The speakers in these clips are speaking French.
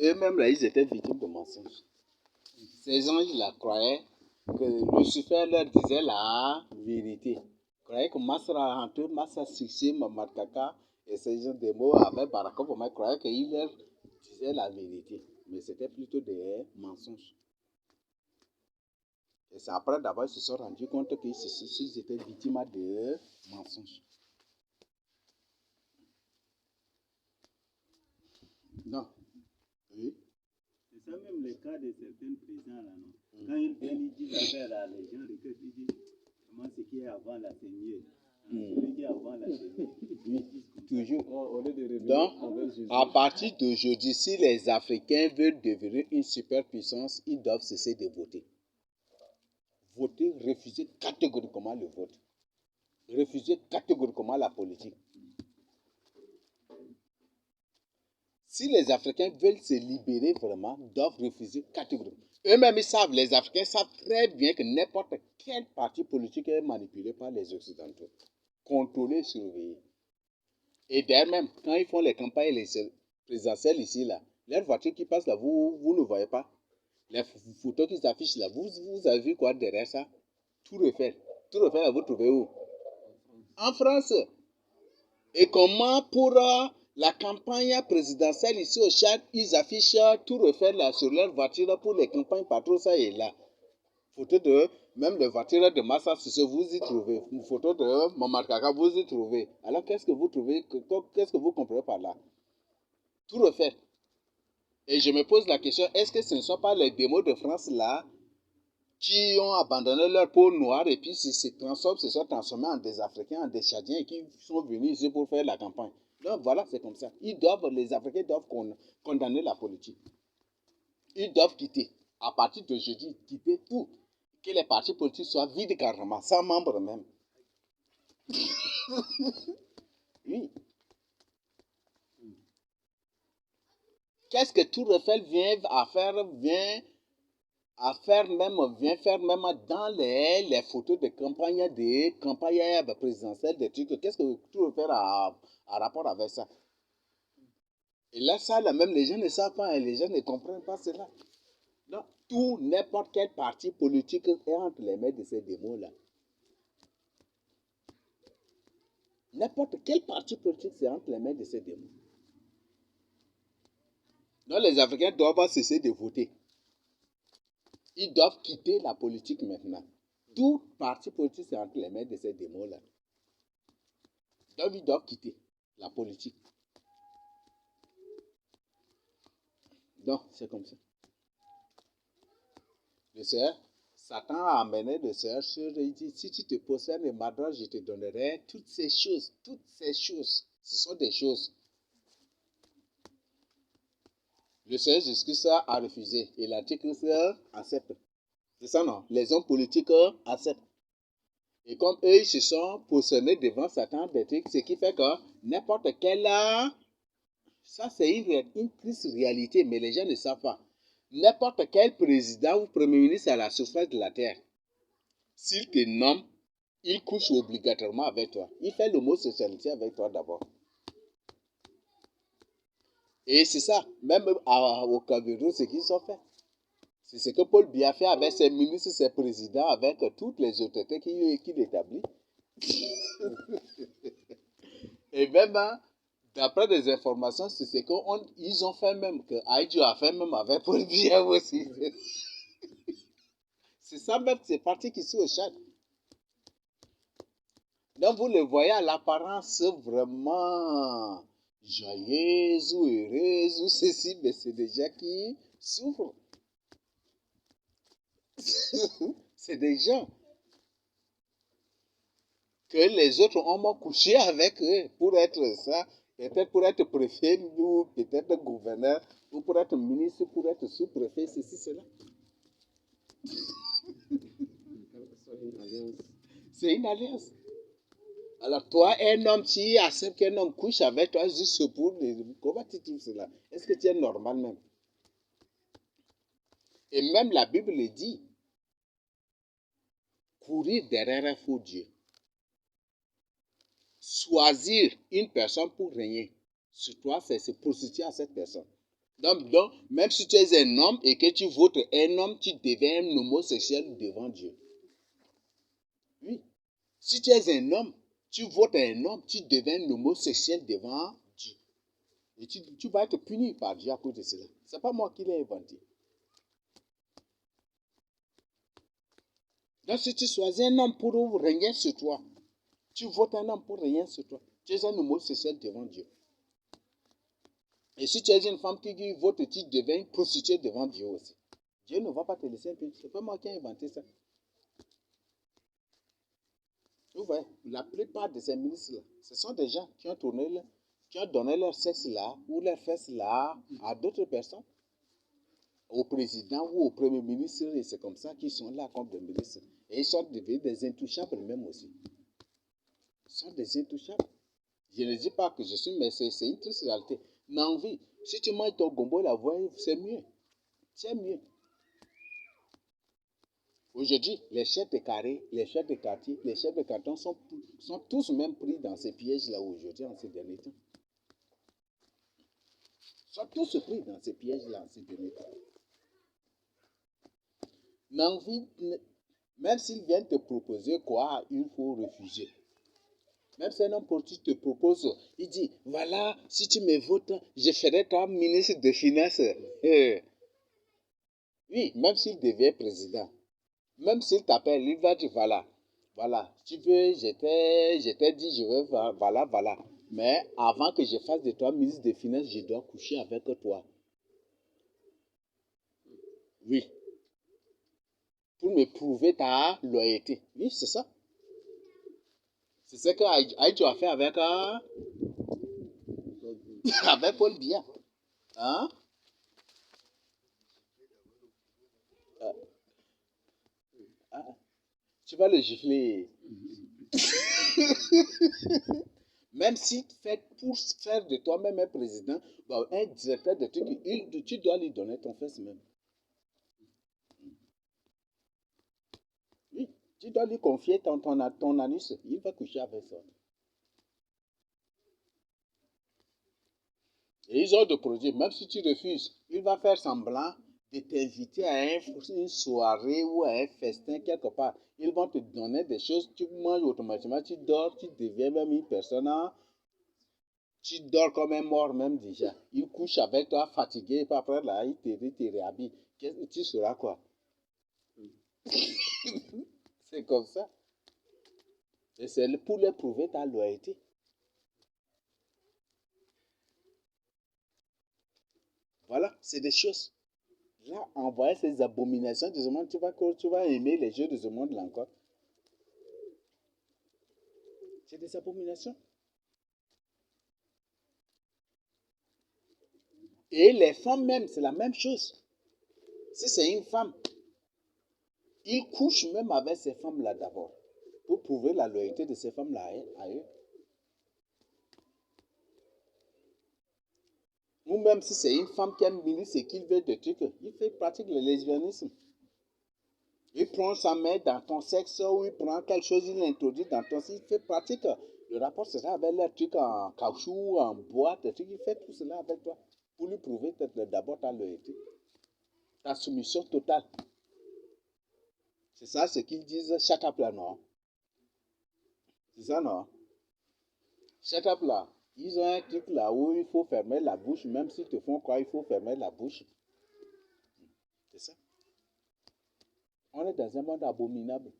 eux-mêmes, là, ils étaient victimes de mensonges. Ces anges-là croyaient que Lucifer leur disait la vérité. Ils croyaient que Masra Hantou, Massa Sissi, Mamakaka et ces gens des mots avec Barack Obama, ils croyaient qu'ils leur disaient la vérité. Mais c'était plutôt des mensonges. Et c'est après d'abord ils se sont rendus compte qu'ils étaient victimes de mensonges. Non. Oui. C'est ça même le cas de certains présidents là, non? Quand ils viennent, ils disent affaire là, les gens regardent, ils disent comment ce qui est avant là, c'est mieux. Celui qui est avant là, c'est mieux. Oui, toujours. Donc, à partir d'aujourd'hui, si les Africains veulent devenir une superpuissance, ils doivent cesser de voter. Voter, refuser catégoriquement le vote. Refuser catégoriquement la politique. Si les Africains veulent se libérer vraiment, ils doivent refuser catégoriquement. Eux-mêmes, ils savent, les Africains savent très bien que n'importe quel parti politique est manipulé par les Occidentaux. Contrôlé, surveillé. Et d'ailleurs même, quand ils font les campagnes présidentielles ici, là, leurs voitures qui passent là, vous ne voyez pas. Les photos qu'ils affichent là, vous avez vu quoi derrière ça? Tout refait. Tout refait là, vous trouvez où? En France. Et comment pour la campagne présidentielle ici au Tchad, ils affichent tout refait là sur leur voiture pour les campagnes partout ça et là. Photo de, même les voitures de Massa Sissé, vous y trouvez. Une photo de Mamad Kaka, vous y trouvez. Alors qu'est-ce que vous trouvez, qu'est-ce que vous comprenez par là? Tout refait. Et je me pose la question, est-ce que ce ne sont pas les démos de France là qui ont abandonné leur peau noire et puis se sont transformés en des Africains, en des Tchadiens et qui sont venus ici pour faire la campagne? Donc voilà, c'est comme ça. Les Africains doivent condamner la politique. Ils doivent quitter. À partir de jeudi, quitter tout. Que les partis politiques soient vides carrément, sans membres même. Oui. Qu'est-ce que tout refait vient faire même dans les photos de campagne présidentielle des trucs. Qu'est-ce que tout refait a rapport avec ça? Et là, ça, là, même les gens ne savent pas, les gens ne comprennent pas cela. Non, tout, n'importe quel parti politique est entre les mains de ces démons-là. N'importe quel parti politique, c'est entre les mains de ces démons. Donc les Africains doivent cesser de voter. Ils doivent quitter la politique maintenant. Tout parti politique, c'est entre les mains de ces démons-là. Donc ils doivent quitter la politique. Donc c'est comme ça. Le Seigneur, Satan a amené le Seigneur sur, il dit, si tu te possèdes les madras, je te donnerai toutes ces choses. Toutes ces choses. Ce sont des choses. Le Seigneur Jésus-Christ a refusé. Et l'Antichrist accepte. C'est ça, non? Les hommes politiques acceptent. Et comme eux, ils se sont positionnés devant Satan, ce qui fait que n'importe quel... Ça, c'est une triste réalité, mais les gens ne savent pas. N'importe quel président ou premier ministre à la surface de la terre, s'il te nomme, il couche obligatoirement avec toi. Il fait l'homosexualité avec toi d'abord. Et c'est ça, même au Cameroun, ce qu'ils ont fait. C'est ce que Paul Biya fait avec ses ministres, ses présidents, avec toutes les autorités qu'il établit. Et même, d'après des informations, c'est ce qu'ils ont fait même, que Aïdjo a fait même avec Paul Biya aussi. C'est ça même, c'est parti qui sont au Tchad. Donc vous le voyez à l'apparence vraiment joyeuse ou heureuse ou ceci, mais c'est des gens qui souffrent. C'est des gens que les autres ont couché avec eux pour être ça, peut-être pour être préfet ou peut-être gouverneur ou pour être ministre, pour être sous-préfet, ceci, cela. C'est une alliance. Alors toi, un homme, si accepte qu'un homme couche avec toi juste pour... Comment tu trouves cela? Est-ce que tu es normal même? Et même la Bible le dit. Courir derrière un faux Dieu. Choisir une personne pour régner sur toi, c'est se prostituer à cette personne. Donc, même si tu es un homme et que tu votes un homme, tu deviens un homosexuel devant Dieu. Oui. Si tu es un homme, tu votes un homme, tu deviens un homosexuel devant Dieu. Et tu vas être puni par Dieu à cause de cela. Ce n'est pas moi qui l'ai inventé. Donc, si tu choisis un homme pour régner sur toi, tu votes un homme pour régner sur toi, tu es un homosexuel devant Dieu. Et si tu es une femme qui vote, tu deviens une prostituée devant Dieu aussi. Dieu ne va pas te laisser impunis. Ce n'est pas moi qui ai inventé ça. Vous voyez, la plupart de ces ministres-là, ce sont des gens qui ont donné leur sexe-là ou leur fesses-là à d'autres personnes, au président ou au premier ministre, et c'est comme ça qu'ils sont là comme des ministres. Et ils sont devenus des intouchables même aussi. Ils sont des intouchables. Je ne dis pas que je suis, mais c'est une triste réalité. Mais en vie, si tu manges ton gombo la voix, c'est mieux. C'est mieux. Aujourd'hui, les chefs de carré, les chefs de quartier, les chefs de canton sont tous même pris dans ces pièges-là aujourd'hui, en ces derniers temps. Ils sont tous pris dans ces pièges-là en ces derniers temps. Mais en vie, même s'ils viennent te proposer quoi, il faut refuser. Même si un homme politique te propose, il dit, voilà, si tu me votes, je ferai toi ministre des Finances. Oui, même s'il devient président, même s'il t'appelle, il va dire, voilà, tu veux, je t'ai dit, je veux, voilà. Mais avant que je fasse de toi ministre des Finances, je dois coucher avec toi. Oui, pour me prouver ta loyauté. Oui, c'est ça. C'est ce que Aïdjo a fait avec, avec Paul Biya. Hein? Tu vas le gifler. Même si pour faire de toi-même un président, un directeur de trucs, tu dois lui donner ton fils même. Oui, tu dois lui confier ton anus. Il va coucher avec ça. Et ils ont de projets. Même si tu refuses, il va faire semblant de t'inviter à une soirée ou à un festin quelque part. Ils vont te donner des choses, tu manges automatiquement, tu dors, tu deviens même une personne. Tu dors comme un mort même déjà. Il couche avec toi fatigué, et après là, il te réhabille. Tu seras quoi? C'est comme ça. Et c'est pour leur prouver ta loyauté. Voilà, c'est des choses. Là, en voyant ces abominations de ce monde, tu vas aimer les jeux de ce monde là encore. C'est des abominations. Et les femmes même, c'est la même chose. Si c'est une femme, il couche même avec ces femmes-là d'abord, pour prouver la loyauté de ces femmes-là à eux. Ou même si c'est une femme qui aime ministre et qu'il veut des trucs, il fait pratique le lesbianisme. Il prend sa main dans ton sexe ou il prend quelque chose, il l'introduit dans ton sexe, il fait pratique. Le rapport sera avec les trucs en caoutchouc, en bois, des trucs, il fait tout cela avec toi pour lui prouver d'abord ta loyauté, ta soumission totale. C'est ça ce qu'ils disent, shut up là, non? C'est ça, non? Shut up là. Ils ont un truc là où il faut fermer la bouche, même s'ils te font quoi, il faut fermer la bouche. C'est ça. On est dans un monde abominable.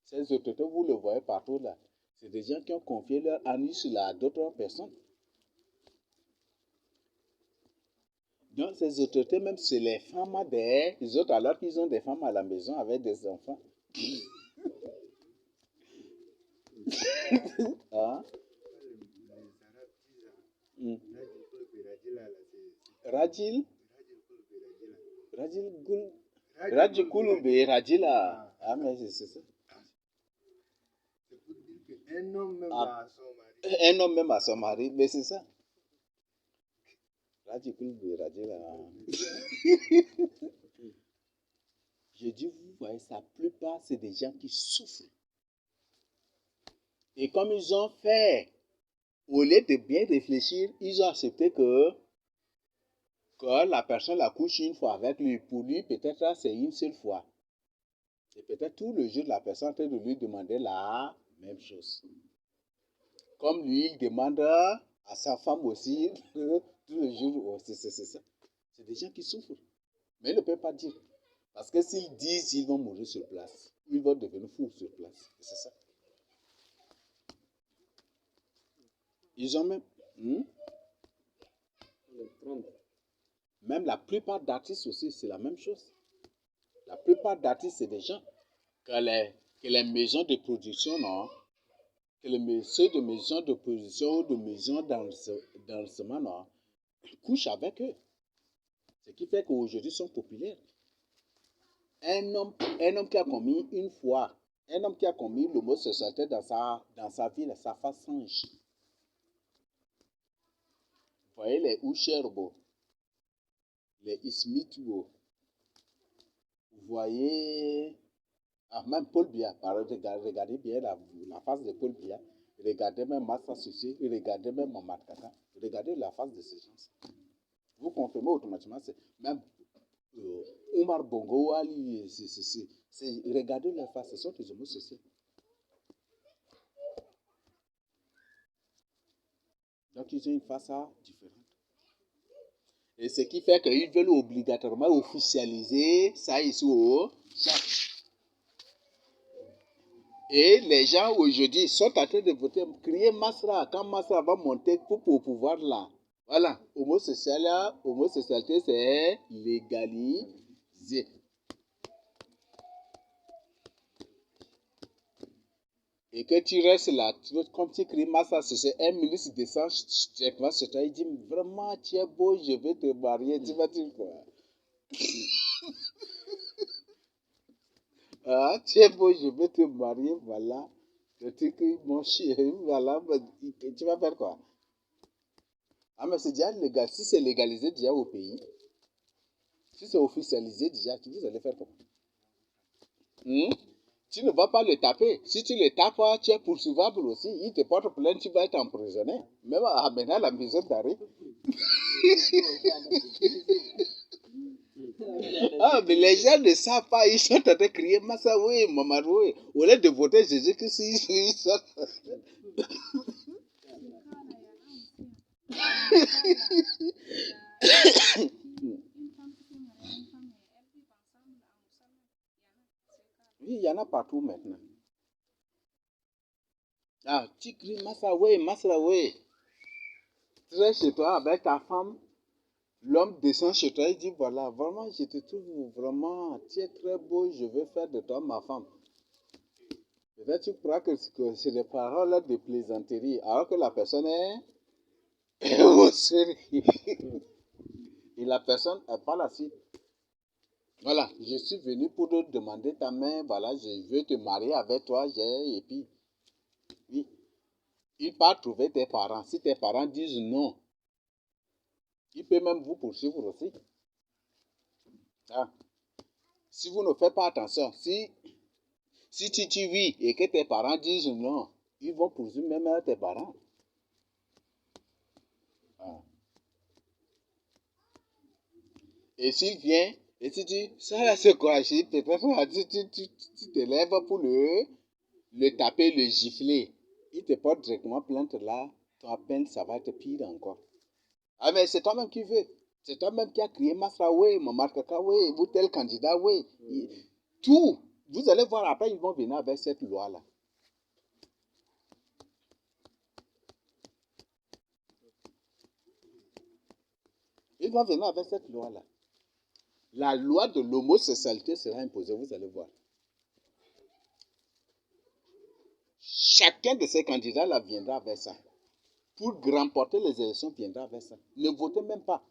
Ces autorités, vous le voyez partout là. C'est des gens qui ont confié leur anus là à d'autres personnes. Donc ces autorités, même c'est les femmes des autres, alors qu'ils ont des femmes à la maison avec des enfants. Hein? Mm. Rajil? Rajil Kouloube, Rajila. Ah, mais c'est ça. C'est pour dire qu'un homme même à son mari. Un homme même à son mari, mais c'est ça. Rajil Kouloube, Rajila. Je dis, vous voyez, la plupart, c'est des gens qui souffrent. Et comme ils ont fait, au lieu de bien réfléchir, ils ont accepté que que la personne la couche une fois avec lui. Pour lui, peut-être c'est une seule fois. Et peut-être tout le jour, la personne est en train de lui demander la même chose. Comme lui, il demande à sa femme aussi, tout le jour, oh, c'est ça. C'est des gens qui souffrent. Mais ils ne peuvent pas dire. Parce que s'ils disent, ils vont mourir sur place. Ils vont devenir fous sur place. C'est ça. Ils ont même... Même la plupart d'artistes aussi, c'est la même chose. La plupart d'artistes, c'est des gens que les maisons de production, non, que ceux de maisons de production ou de maisons d'enregistrement, non, couchent avec eux. Ce qui fait qu'aujourd'hui, ils sont populaires. Un homme qui a commis une fois, un homme qui a commis l'homosexualité dans sa vie, sa face change. Vous voyez les Usherbo, les Ismituo, vous voyez, même Paul Biya, regardez bien la face de Paul Biya, regardez même Massa Sussi, regardez même Mamad Kaka, regardez la face de ces gens. Vous confirmez automatiquement, c'est même Omar Bongo, Ali, regardez leur face, ce sont des homosexuels. Donc ils ont une face différente. Et ce qui fait qu'ils veulent obligatoirement officialiser ça ici au chat. Et les gens aujourd'hui sont en train de voter, crier Masra, quand Masra va monter pour pouvoir là. Voilà, homosexualité c'est légalisé. Et que tu restes là, comme tu cries Masra, c'est un ministre descend, il dit vraiment tu es beau, je vais te marier, tu vas dire quoi? Ah, tu es beau, je vais te marier, voilà. Le truc, mon chien, voilà, tu vas faire quoi? Ah, mais c'est déjà légal. Si c'est légalisé déjà au pays, si c'est officialisé déjà, vous allez faire quoi? Tu ne vas pas le taper. Si tu le tapes, tu es poursuivable aussi. Il te porte plainte, tu vas être emprisonné. Même à amener à la maison d'arrêt. Ah, mais les gens ne savent pas. Ils sont en train de crier Massaoui, Mamaroui. Au lieu de voter Jésus-Christ, ils sont. Oui, il y en a partout maintenant. Ah, tu cries Massaoui. Tu restes chez toi avec ta femme. L'homme descend chez toi et dit voilà, vraiment, je te trouve vraiment, tu es très beau, je veux faire de toi ma femme. Peut-être tu crois que c'est des paroles de plaisanterie, alors que la personne est au sérieux. Et la personne, elle parle ainsi. Voilà, je suis venu pour te demander ta main, voilà, je veux te marier avec toi, et puis, oui, il part trouver tes parents. Si tes parents disent non, il peut même vous poursuivre aussi. Ah. Si vous ne faites pas attention, si tu vis et que tes parents disent non, ils vont poursuivre même tes parents. Ah. Et s'il vient, et tu dis, ça là c'est quoi? Peut-être tu te lèves pour le taper, le gifler. Il te porte directement plainte là, ton peine, ça va être pire encore. Ah mais c'est toi-même qui veux. C'est toi-même qui as crié Masra, oui, Mamar Kaka, oui, vous tel candidat, oui. Tout. Vous allez voir après, ils vont venir avec cette loi-là. Ils vont venir avec cette loi-là. La loi de l'homosexualité sera imposée, vous allez voir. Chacun de ces candidats-là viendra avec ça. Pour remporter les élections, viendra avec ça. Ne votez même pas.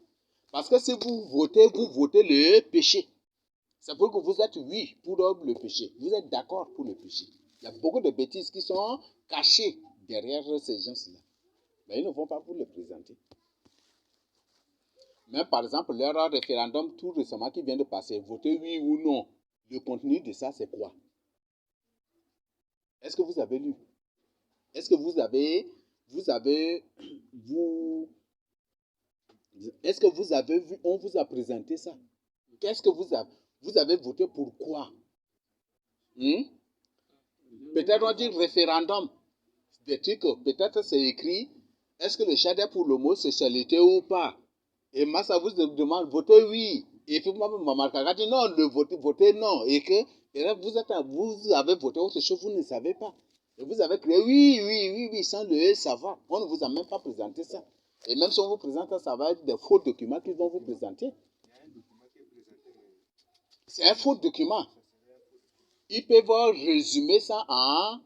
Parce que si vous votez le péché. C'est pour que vous êtes oui pour le péché. Vous êtes d'accord pour le péché. Il y a beaucoup de bêtises qui sont cachées derrière ces gens-là. Mais ils ne vont pas vous les présenter. Même par exemple, leur référendum tout récemment qui vient de passer, voter oui ou non. Le contenu de ça, c'est quoi? Est-ce que vous avez lu? Est-ce que vous Est-ce que vous avez vu, on vous a présenté ça? Qu'est-ce que vous avez voté pour quoi? Peut-être on dit référendum. Des trucs, peut-être c'est écrit, est-ce que le Tchad est pour l'homosexualité ou pas? Et moi, ça vous demande, votez oui. Et puis moi, Maman Kaka dit non, votez non. Et que vous avez voté autre chose, vous ne savez pas. Et vous avez créé oui, sans le savoir. On ne vous a même pas présenté ça. Et même si on vous présente ça, ça va être des faux documents qu'ils vont vous présenter. C'est un faux document. Ils peuvent résumer ça en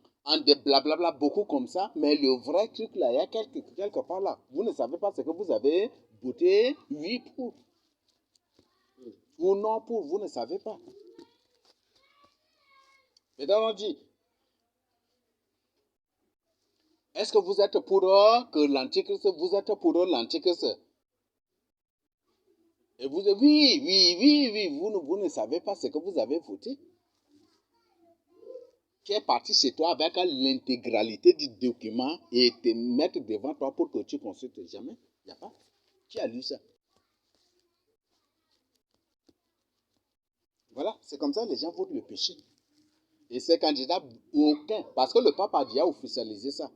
des blablabla, beaucoup comme ça, mais le vrai truc là, il y a quelque part là. Vous ne savez pas ce que vous avez voté oui pour ou non pour, vous ne savez pas. Et donc on dit, est-ce que vous êtes pour que l'antichrist, vous êtes pour l'antichrist? Et vous dites oui, vous ne savez pas ce que vous avez voté. Qui est parti chez toi avec l'intégralité du document et te mettre devant toi pour que tu consultes. Jamais. Il n'y a pas. Qui a lu ça? Voilà, c'est comme ça que les gens votent le péché. Et ces candidats, aucun, parce que le pape a déjà officialisé ça.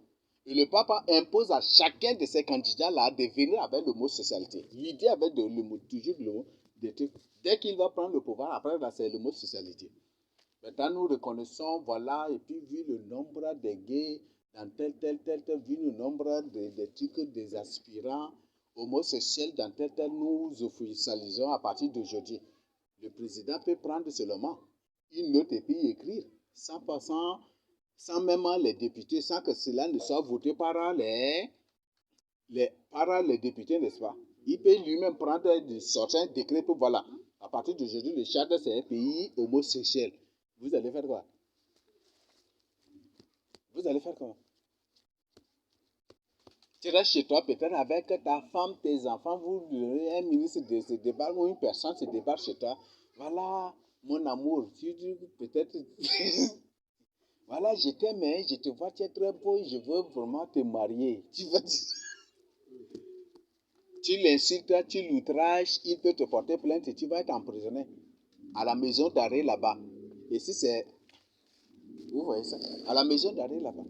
Et le pape impose à chacun de ces candidats-là de venir avec le mot socialité. L'idée avec toujours le mot de trucs. Dès qu'il va prendre le pouvoir, après, là, c'est le mot socialité. Maintenant, nous reconnaissons, voilà, et puis vu le nombre de gays dans tel, vu le nombre de trucs, des aspirants homosexuels dans tel, nous officialisons à partir d'aujourd'hui. Le président peut prendre seulement une note et puis écrire, sans même les députés, sans que cela ne soit voté par les députés, n'est-ce pas? Il peut lui-même prendre, sortir un décret pour, voilà, à partir d'aujourd'hui, le Tchad, c'est un pays homosexuel. Vous allez faire quoi? Vous allez faire quoi? Tu restes chez toi, peut-être avec ta femme, tes enfants, un ministre se débarque ou une personne se débarque chez toi. Voilà, mon amour, tu dis peut-être, voilà, je t'aime, je te vois, tu es très beau, je veux vraiment te marier. Tu l'insultes, tu l'outrages, il peut te porter plainte et tu vas être emprisonné à la maison d'arrêt là-bas. Et si c'est, vous voyez ça, à la maison d'arrêt là-bas.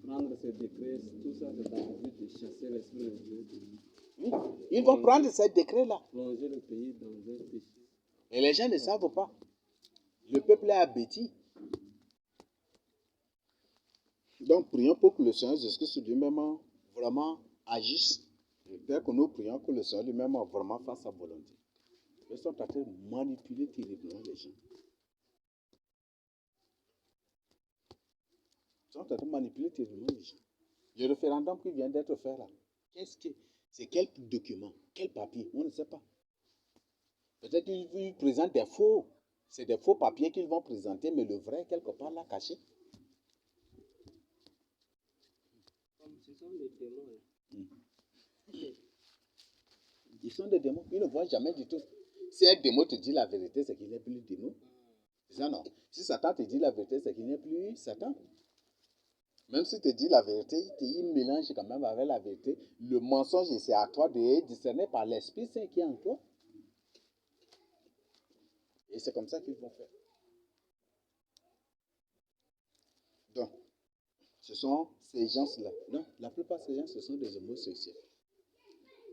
Prendre ces décrets, tout ça, c'est dans le but de chasser l'esprit de Dieu. Oui, ils vont prendre ces décrets-là. Plonger le pays dans un péché. Et les gens ne savent pas. Le peuple est abêti. Donc, prions pour que le Seigneur Jésus-Christ lui-même vraiment agisse. Et dès que nous prions que le Seigneur lui-même vraiment fasse sa volonté. Ils sont en train de manipuler terriblement les gens. Ils sont en train de manipuler terriblement les gens. Le référendum qui vient d'être fait là, c'est quel document, quel papier? On ne sait pas. Peut-être qu'ils présentent des faux. C'est des faux papiers qu'ils vont présenter, mais le vrai, quelque part, là, caché. Comme ce sont des démons. Ils sont des démons. Ils ne voient jamais du tout. Si un démon te dit la vérité, c'est qu'il n'est plus démon. C'est ça, non? Si Satan te dit la vérité, c'est qu'il n'est plus Satan. Même s'il te dit la vérité, il mélange quand même avec la vérité. Le mensonge, c'est à toi de discerner par l'Esprit Saint qui est en toi. Et c'est comme ça qu'ils vont faire. Donc, ce sont ces gens-là. Non, la plupart de ces gens, ce sont des homosexuels.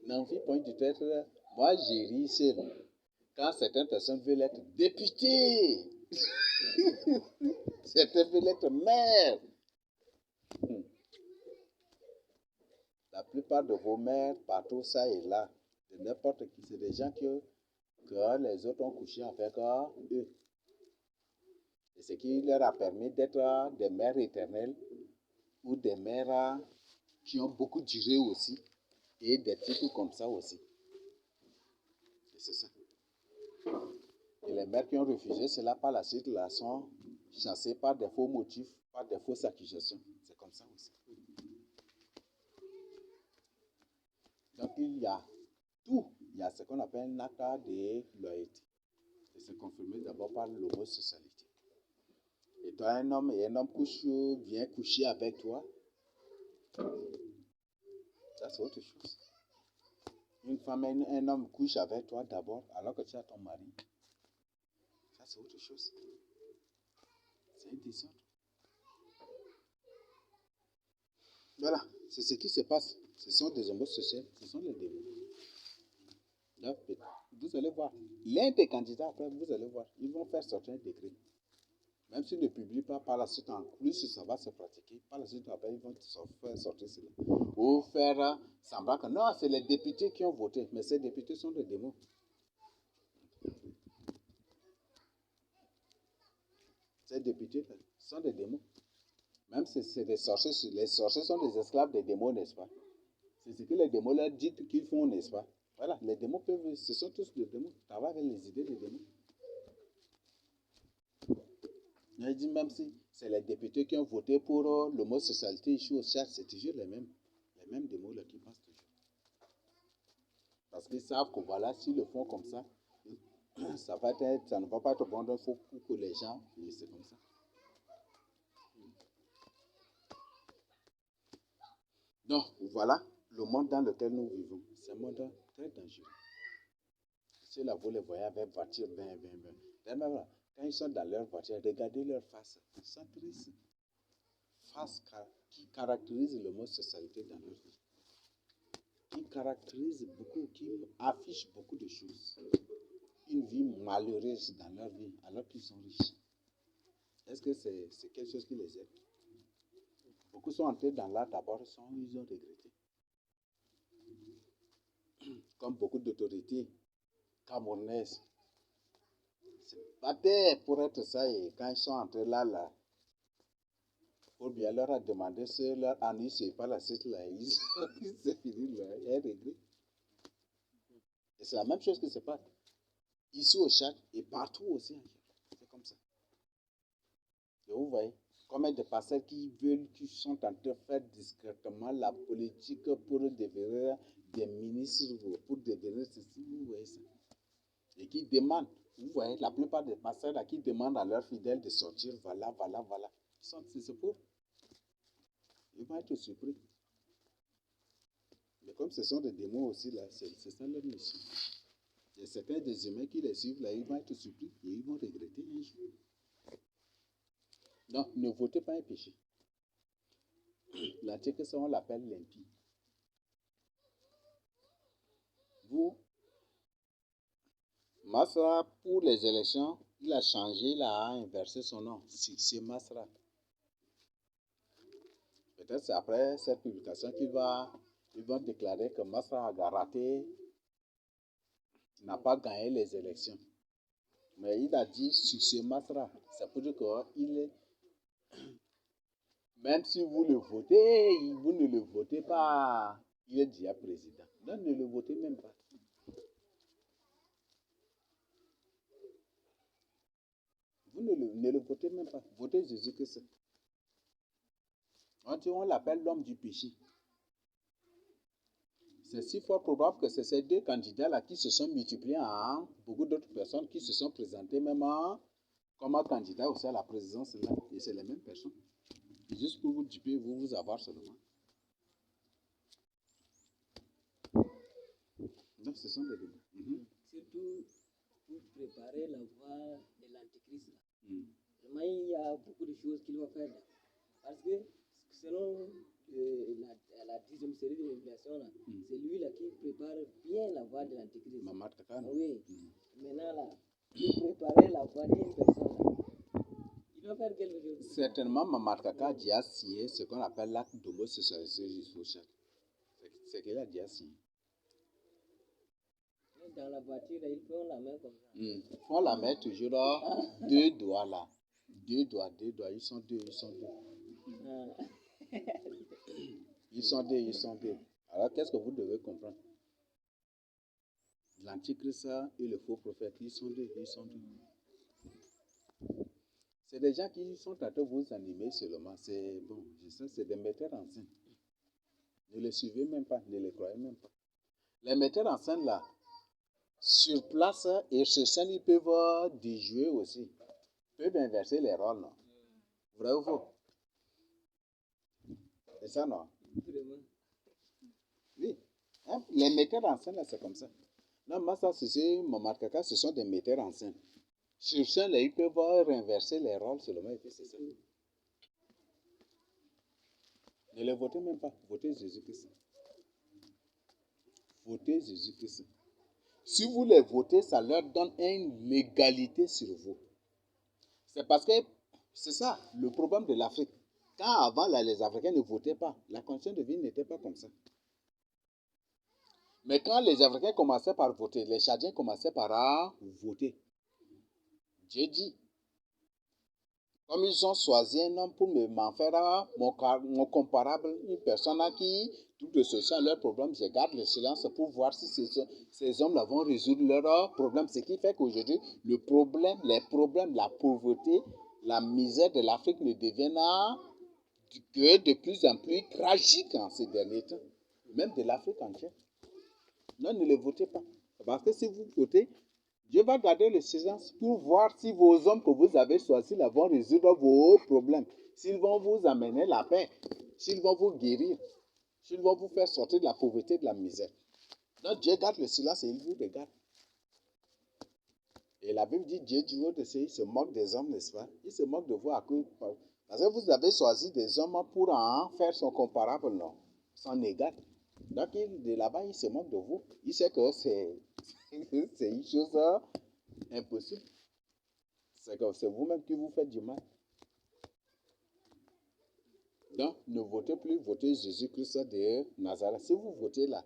N'envie point du être. Moi, j'ai ri seul. Quand certaines personnes veulent être députées, certaines veulent être maires. La plupart de vos maires, partout ça et là, de n'importe qui, c'est des gens que les autres ont couché avec eux. Et ce qui leur a permis d'être des mères éternelles ou des mères qui ont beaucoup duré aussi et des trucs comme ça aussi. Et c'est ça. Et les mères qui ont refusé cela par la suite là sont chassées par des faux motifs, par des fausses accusations. C'est comme ça aussi. Donc il y a tout. Il y a ce qu'on appelle un acte de loyauté. Et c'est confirmé d'abord par l'homosexualité. Et toi, un homme vient coucher avec toi, Ça, c'est autre chose. Une femme et un homme couchent avec toi d'abord, alors que tu as ton mari. Ça, c'est autre chose. C'est un désordre. Voilà, c'est ce qui se passe. Ce sont des homosexuels, ce sont les démons. Là, vous allez voir. L'un des candidats, après, vous allez voir, ils vont faire sortir un décret. Même s'ils ne publient pas par la suite, en plus ça va se pratiquer, par la suite, après, ils vont faire sortir cela. Ou faire semblant que non, c'est les députés qui ont voté, mais ces députés sont des démons. Ces députés sont des démons. Même si c'est des sorciers, les sorciers sont des esclaves des démons, n'est-ce pas? C'est ce que les démons leur disent qu'ils font, n'est-ce pas? Voilà, les démons peuvent, ce sont tous des démons. Travaillent avec les idées des démons. Je dis même si c'est les députés qui ont voté pour l'homosexualité ici au Tchad, c'est toujours les mêmes démons là qui passent toujours. Parce qu'ils savent que voilà, s'ils le font comme ça, ça ne va pas être bon d'un faux coup que les gens, c'est comme ça. Donc, voilà le monde dans lequel nous vivons. C'est un monde très dangereux. Ceux-là, vous les voyez avec voiture, quand ils sont dans leur voiture, regardez leur face. Ils sont tristes. Face qui caractérise l'homosexualité dans leur vie. Qui caractérise beaucoup, qui affiche beaucoup de choses. Une vie malheureuse dans leur vie, alors qu'ils sont riches. Est-ce que c'est quelque chose qui les aide? Beaucoup sont entrés dans l'art d'abord, ils ont regretté. Comme beaucoup d'autorités camerounaises se battaient pour être ça, et quand ils sont entrés là, pour bien leur a demandé si leur année c'est pas la suite là, c'est fini là, il y a un regret. Et c'est la même chose qui se passe ici au Tchad et partout aussi ailleurs. C'est comme ça. Et vous voyez, combien de personnes qui sont en train de faire discrètement la politique pour devenir des ministres, pour devenir ceci, vous voyez ça. Et qui demandent, vous voyez, la plupart des pasteurs là qui demandent à leurs fidèles de sortir, voilà. C'est pour. Ils vont être surpris. Mais comme ce sont des démons aussi là, c'est ça leur mission. Il y a certains des humains qui les suivent là, ils vont être surpris et ils vont regretter un jour. Donc, ne votez pas un péché. L'antique, ça on l'appelle l'impie. Vous, Masra, pour les élections, il a changé, il a inversé son nom. C'est Masra. Peut-être c'est après cette publication qu'ils vont déclarer que Masra a raté, n'a pas gagné les élections. Mais il a dit succès Masra. C'est pour dire qu'il est. Même si vous le votez, vous ne le votez pas, il est déjà président. Donc ne le votez même pas. Vous ne le votez même pas. Votez Jésus-Christ. On l'appelle l'homme du péché. C'est si fort probable que c'est ces deux candidats-là qui se sont multipliés en beaucoup d'autres personnes qui se sont présentées même comme candidats aussi à la présidence. Là. Et c'est les mêmes personnes. Juste pour vous duper, vous avoir seulement. Donc ce sont des débats. Surtout pour préparer la voie de l'antichrist. Vraiment, il y a beaucoup de choses qu'il va faire. Parce que selon la 10e série de révélations, c'est lui là qui prépare bien la voie de l'antichrist. Mamad Kaka. Oui. Maintenant là, pour préparer la voie d'une personne là, il va faire quelque chose. Certainement, Mamad Kaka a déjà signé ce qu'on appelle l'acte d'homosexualité jusqu'au Tchad. C'est qu'il a déjà signé. Dans la voiture, ils font la main comme ça. Ils font la main toujours deux doigts là. Deux doigts. Ils sont deux. Ils sont deux. Alors, qu'est-ce que vous devez comprendre? L'antichrist et le faux prophète, ils sont deux. C'est des gens qui sont en train de vous animer seulement. C'est bon, c'est des metteurs en scène. Ne les suivez même pas, ne les croyez même pas. Les metteurs en scène là, sur place et sur scène, ils peuvent déjouer aussi. Ils peuvent inverser les rôles. Non? Vrai ou faux? C'est ça, non? les metteurs en scène, là, c'est comme ça. Non, moi, ça, c'est mon marqueur, ce sont des metteurs en scène. Sur scène, là, ils peuvent renverser les rôles seulement, et puis c'est ça. Ne les votez même pas. Votez Jésus-Christ. Votez Jésus-Christ. Si vous les votez, ça leur donne une légalité sur vous. C'est parce que c'est ça le problème de l'Afrique. Quand avant, là, les Africains ne votaient pas, la condition de vie n'était pas comme ça. Mais quand les Africains commençaient par voter, les Tchadiens commençaient par voter. Dieu dit, comme ils ont choisi un homme pour m'en faire mon comparable, une personne à qui tout de ce sont leurs problèmes, je garde le silence pour voir si ces hommes-là vont résoudre leurs problèmes. Ce qui fait qu'aujourd'hui, les problèmes, la pauvreté, la misère de l'Afrique ne deviennent que de plus en plus tragiques en ces derniers temps. Même de l'Afrique entière. Non, ne les votez pas. Parce que si vous votez, Dieu va garder le silence pour voir si vos hommes que vous avez choisis là vont résoudre vos problèmes. S'ils vont vous amener la paix, s'ils vont vous guérir, s'ils vont vous faire sortir de la pauvreté, de la misère. Donc Dieu garde le silence et il vous regarde. Et la Bible dit, Dieu du haut de cieux, il se moque des hommes, n'est-ce pas? Il se moque de vous à cause. Parce que vous avez choisi des hommes pour en faire son comparable, non? Son égal. Donc de là-bas, il se moque de vous. Il sait que c'est une chose impossible. C'est vous-même qui vous faites du mal. Donc, ne votez plus, votez Jésus-Christ de Nazareth. Si vous votez là,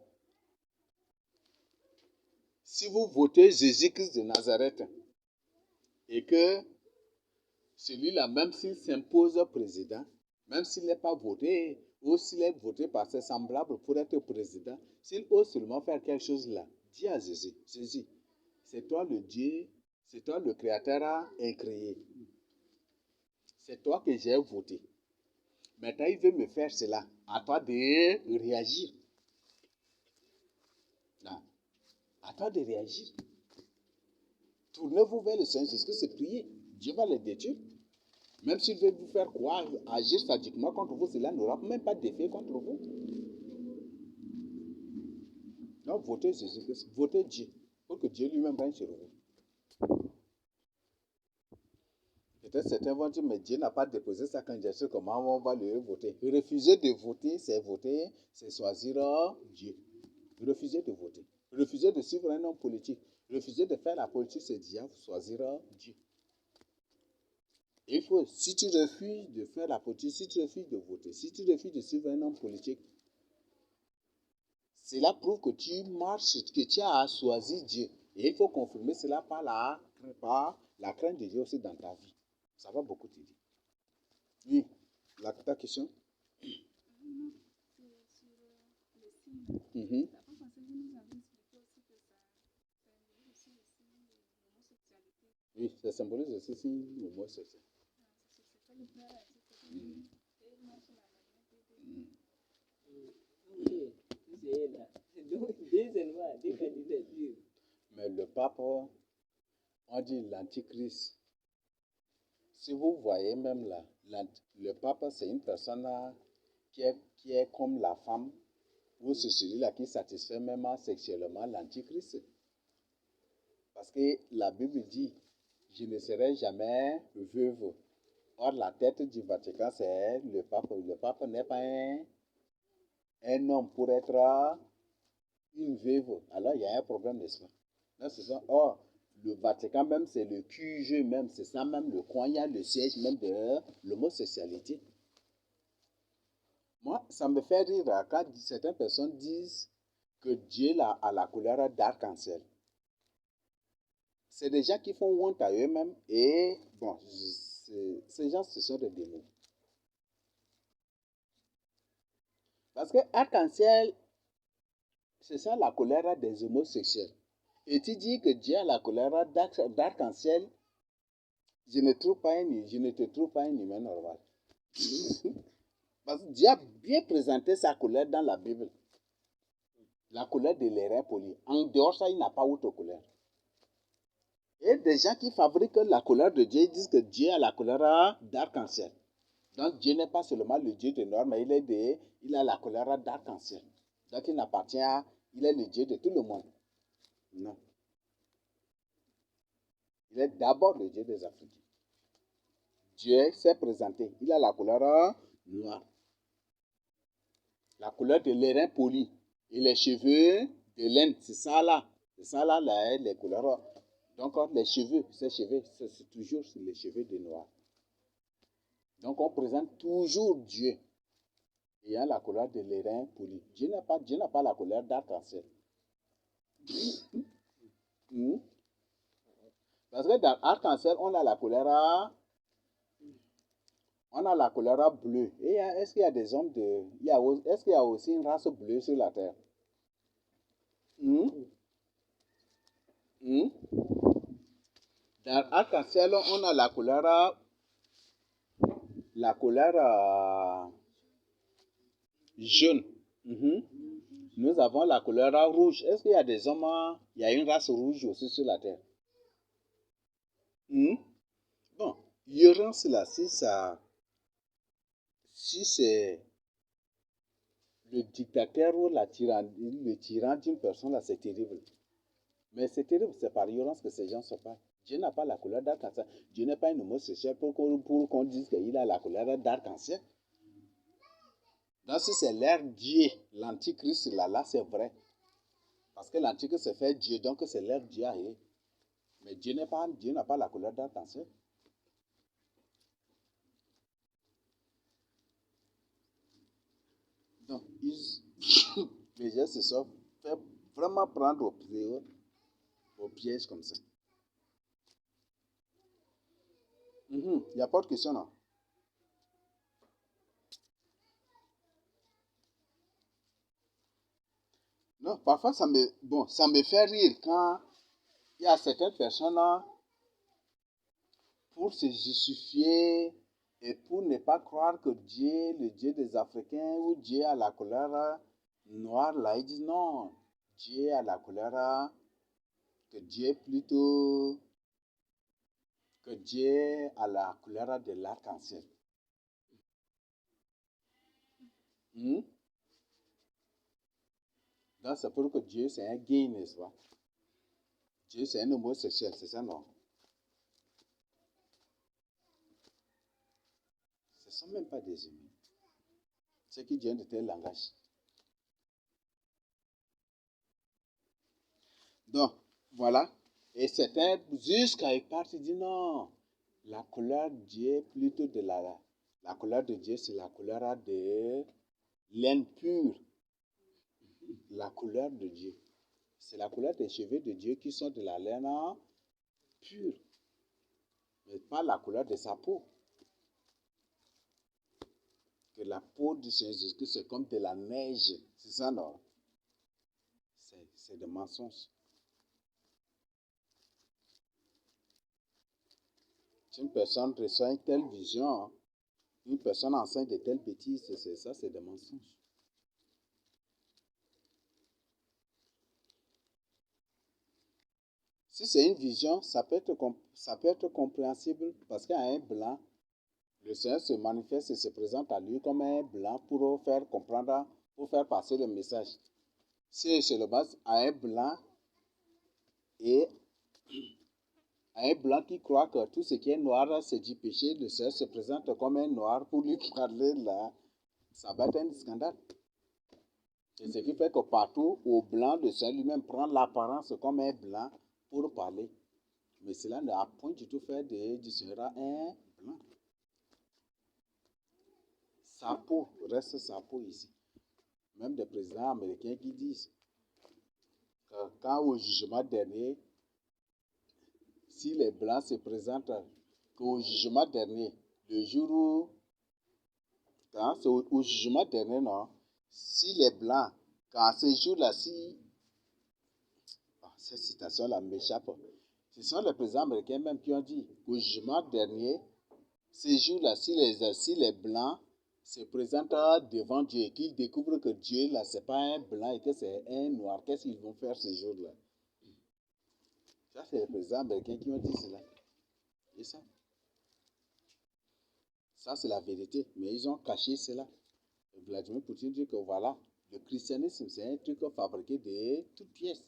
si vous votez Jésus-Christ de Nazareth et que celui-là, même s'il s'impose président, même s'il n'est pas voté, ou s'il est voté par ses semblables pour être président, s'il ose seulement faire quelque chose là, dis à Jésus, Jésus, c'est toi le Dieu, c'est toi le Créateur incréé. C'est toi que j'ai voté. Maintenant, il veut me faire cela. À toi de réagir. Non. À toi de réagir. Tournez-vous vers le Seigneur Jésus-Christ, c'est prier. Dieu va le détruire. Même s'il veut vous faire croire, agir sadiquement contre vous, cela n'aura même pas d'effet contre vous. Donc, votez Jésus-Christ, votez Dieu, pour que Dieu lui-même règne sur vous. Peut-être certains vont dire, mais Dieu n'a pas déposé sa candidature, comment on va le voter? Refuser de voter, c'est choisir Dieu. Refuser de voter. Refuser de suivre un homme politique. Refuser de faire la politique, c'est dire choisir Dieu. Il faut, si tu refuses de faire la politique, si tu refuses de voter, si tu refuses de suivre un homme politique, cela prouve que tu marches, que tu as choisi Dieu. Et il faut confirmer cela par la crainte de Dieu aussi dans ta vie. Ça va beaucoup t'aider. Oui, ta question? Mm-hmm. Oui, ça symbolise aussi l'homosexualité. Mais le pape, on dit l'antichrist. Si vous voyez même là, le pape, c'est une personne qui est comme la femme, ou c'est celui-là qui satisfait même sexuellement l'antichrist. Parce que la Bible dit, je ne serai jamais veuve. Or, la tête du Vatican, c'est le pape. Le pape n'est pas un homme pour être une veuve. Alors, il y a un problème, n'est-ce pas? Or, le Vatican même, c'est le QG même, c'est ça même le coin, il y a le siège même de l'homosexualité. Moi, ça me fait rire quand certaines personnes disent que Dieu a la couleur d'arc-en-ciel. C'est des gens qui font honte à eux-mêmes et, bon, ces gens, ce sont des démons. Parce que arc-en-ciel, c'est ça la colère des homosexuels. Et tu dis que Dieu a la colère d'arc-en-ciel, je ne te trouve pas un humain normal. Parce que Dieu a bien présenté sa colère dans la Bible. La colère de l'airain poli. En dehors ça, il n'a pas autre colère. Et des gens qui fabriquent la colère de Dieu, ils disent que Dieu a la colère d'arc-en-ciel. Donc Dieu n'est pas seulement le Dieu de nord, mais il a la colère d'arc-en-ciel. Donc il n'appartient il est le Dieu de tout le monde. Non. Il est d'abord le Dieu des Africains. Dieu s'est présenté. Il a la couleur noire. La couleur de l'airain poli. Et les cheveux de laine. C'est ça là. C'est ça là, les couleurs. Donc, les cheveux, ces cheveux, c'est toujours les cheveux de noir. Donc, on présente toujours Dieu ayant la couleur de l'airain poli. Dieu n'a pas la couleur d'arc-en-ciel. Parce que dans arc-en-ciel, on a la couleur bleue. Et est-ce qu'il y a des hommes de... Est-ce qu'il y a aussi une race bleue sur la terre? Dans arc-en-ciel, on a la couleur jaune. Nous avons la couleur rouge. Est-ce qu'il y a des hommes... Il y a une race rouge aussi sur la terre? Bon, il y aura cela si c'est le dictateur ou le tyran d'une personne, là, c'est terrible. Mais c'est terrible, c'est par ignorance que ces gens se parlent. Dieu n'a pas la couleur d'arc-en-ciel. Dieu n'est pas un homosexuel pour qu'on dise qu'il a la couleur d'arc-en-ciel. Donc si c'est leur Dieu, l'antichrist, là, c'est vrai. Parce que l'antichrist se fait Dieu, donc c'est leur Dieu à eux. Mais Dieu n'a pas la couleur d'arc-en-ciel. Donc, les gens se sont fait vraiment prendre au piège comme ça. Il n'y a pas de question, non? Non, parfois ça me fait rire quand il y a certaines personnes là, pour se justifier et pour ne pas croire que Dieu, le Dieu des Africains ou Dieu a la couleur noire, là, ils disent non, Dieu a la couleur, que Dieu plutôt, que Dieu a la couleur de l'arc-en-ciel. Donc c'est pour que Dieu c'est un gay, n'est-ce pas? Dieu c'est un homosexuel, c'est ça, non? Ce ne sont même pas des humains. C'est qui vient de tel langage. Donc, voilà. Et certains, jusqu'à une partie, disent non, la couleur de Dieu, plutôt de la couleur de Dieu, c'est la couleur de laine pure. La couleur de Dieu. C'est la couleur des cheveux de Dieu qui sont de la laine pure. Mais pas la couleur de sa peau. Que la peau du Seigneur Jésus-Christ, c'est comme de la neige. C'est ça, non? C'est des mensonges. Si une personne reçoit une telle vision, une personne enseigne de telles bêtises, c'est des mensonges. Si c'est une vision, ça peut être compréhensible parce qu'à un blanc, le Seigneur se manifeste et se présente à lui comme un blanc pour faire comprendre, pour faire passer le message. Si c'est le base à un blanc et à un blanc qui croit que tout ce qui est noir, c'est du péché, le Seigneur se présente comme un noir pour lui parler là, ça va être un scandale. Et ce qui fait que partout, au blanc, le Seigneur lui-même prend l'apparence comme un blanc pour parler. Mais cela n'a point du tout fait du Seigneur un blanc. Sa peau reste sa peau ici. Même des présidents américains qui disent que quand au jugement dernier, si les blancs se présentent, qu'au jugement dernier, le jour où, quand c'est au jugement dernier, non, si les blancs, quand ce jour-là, si, cette citation-là m'échappe, ce sont les présidents américains même qui ont dit qu'au jugement dernier, ce jour-là, si les blancs se présentent devant Dieu et qu'ils découvrent que Dieu, là, c'est pas un blanc et que c'est un noir, qu'est-ce qu'ils vont faire ce jour-là? Ça, c'est les présidents américains qui ont dit cela. Et ça, c'est la vérité. Mais ils ont caché cela. Et Vladimir Poutine dit que voilà, Le christianisme, c'est un truc fabriqué de toutes pièces.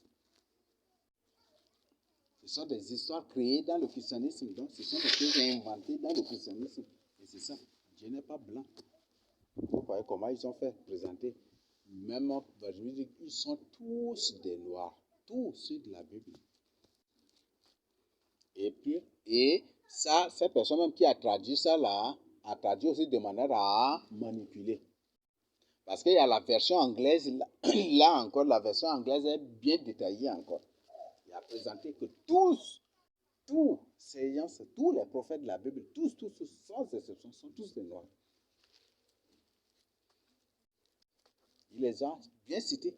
Ce sont des histoires créées dans le christianisme. Donc, ce sont des choses inventées dans le christianisme. Et c'est ça. Dieu n'est pas blanc. Vous voyez comment ils ont fait présenter. Même, ils sont tous des noirs. Tous ceux de la Bible. Et ça, cette personne même qui a traduit ça là, a traduit aussi de manière à manipuler. Parce qu'il y a la version anglaise, là encore, la version anglaise est bien détaillée encore. Il a présenté que tous ces gens, tous les prophètes de la Bible, tous, sans exception, sont tous des noirs. Il les a bien cités.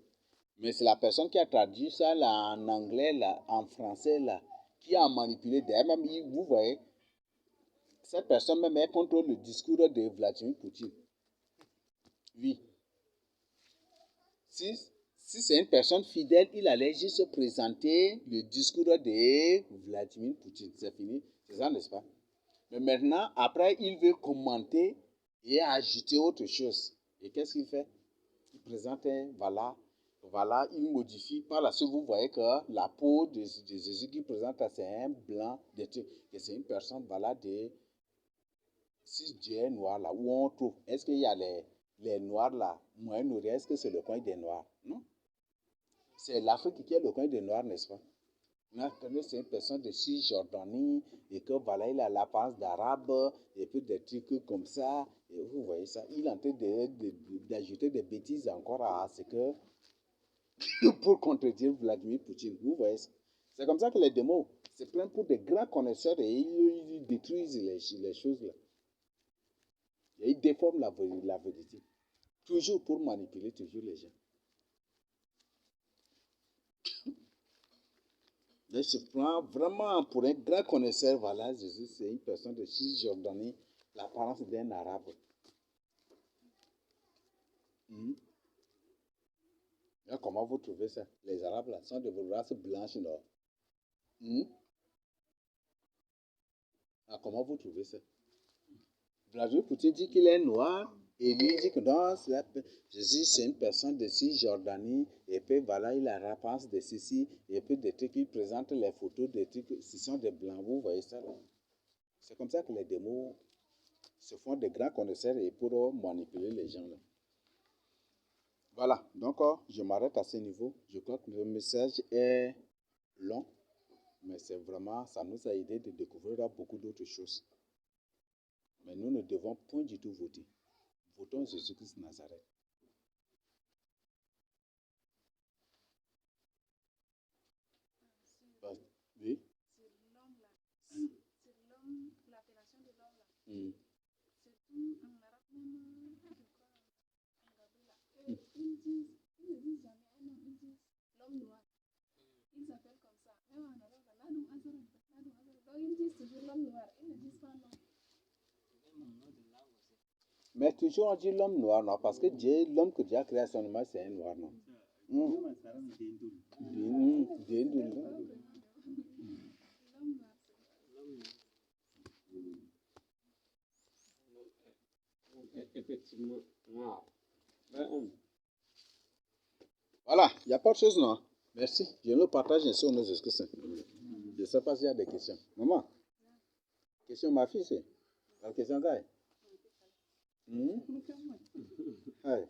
Mais c'est la personne qui a traduit ça là, en anglais, là, en français, là, qui a manipulé. D'ailleurs, même, vous voyez, cette personne même est contre le discours de Vladimir Poutine. Oui. Si c'est une personne fidèle, il allait juste présenter le discours de Vladimir Poutine. C'est fini. C'est ça, n'est-ce pas? Mais maintenant, après, il veut commenter et ajouter autre chose. Et qu'est-ce qu'il fait? Il présente un, voilà, il modifie. Par la suite, vous voyez que la peau de Jésus qu'il présente, c'est un blanc, et c'est une personne, voilà, si Dieu est noir là, où on trouve, est-ce qu'il y a les noirs là, Moyen-Orient, est-ce que c'est le coin des noirs? Non. C'est l'Afrique qui est le coin des noirs, n'est-ce pas? C'est une personne de Cisjordanie, et que voilà, il a l'apparence d'arabe, et puis des trucs comme ça, et vous voyez ça, il est en train d'ajouter des bêtises encore à ce que, pour contredire Vladimir Poutine, vous voyez ça. C'est comme ça que les démons, c'est plein pour des grands connaisseurs, et ils détruisent les choses là. Et ils déforment la vérité. Toujours pour manipuler toujours les gens. Je se prend vraiment pour un grand connaisseur. Voilà, Jésus, c'est une personne de Cisjordanie, l'apparence d'un arabe. Et comment vous trouvez ça? Les arabes là sont de vos races blanches, non? Comment vous trouvez ça? Vladimir Poutine dit qu'il est noir, et lui dit que non, Jésus c'est une personne de Cisjordanie, et puis voilà, il a l'apparence de ceci, et puis des trucs, il présente les photos des trucs, ce sont des blancs, vous voyez ça là. C'est comme ça que les démons se font des grands connaisseurs et pour manipuler les gens là. Voilà, donc je m'arrête à ce niveau. Je crois que le message est long, mais c'est vraiment, ça nous a aidé de découvrir beaucoup d'autres choses. Mais nous ne devons point du tout voter. Votons Jésus-Christ Nazareth. Oui. Sur l'homme là, sur l'homme, l'appellation de l'homme là. Surtout en arabe même, je crois en Gabriel là. Ils ne disent jamais un nom, ils disent l'homme noir. Ils s'appellent comme ça. Même en arabe là, donc ils disent toujours l'homme noir, ils ne disent pas non. Mais toujours on dit l'homme noir, non, parce que Dieu, l'homme que Dieu a créé à son image, c'est un noir, non. Effectivement, noir. Voilà, il n'y a pas de chose, non. Merci. Je le partage ainsi au nom de Jésus-Christ. Je ne sais pas s'il y a des questions. Maman, question ma fille, c'est la question, gars. Hey.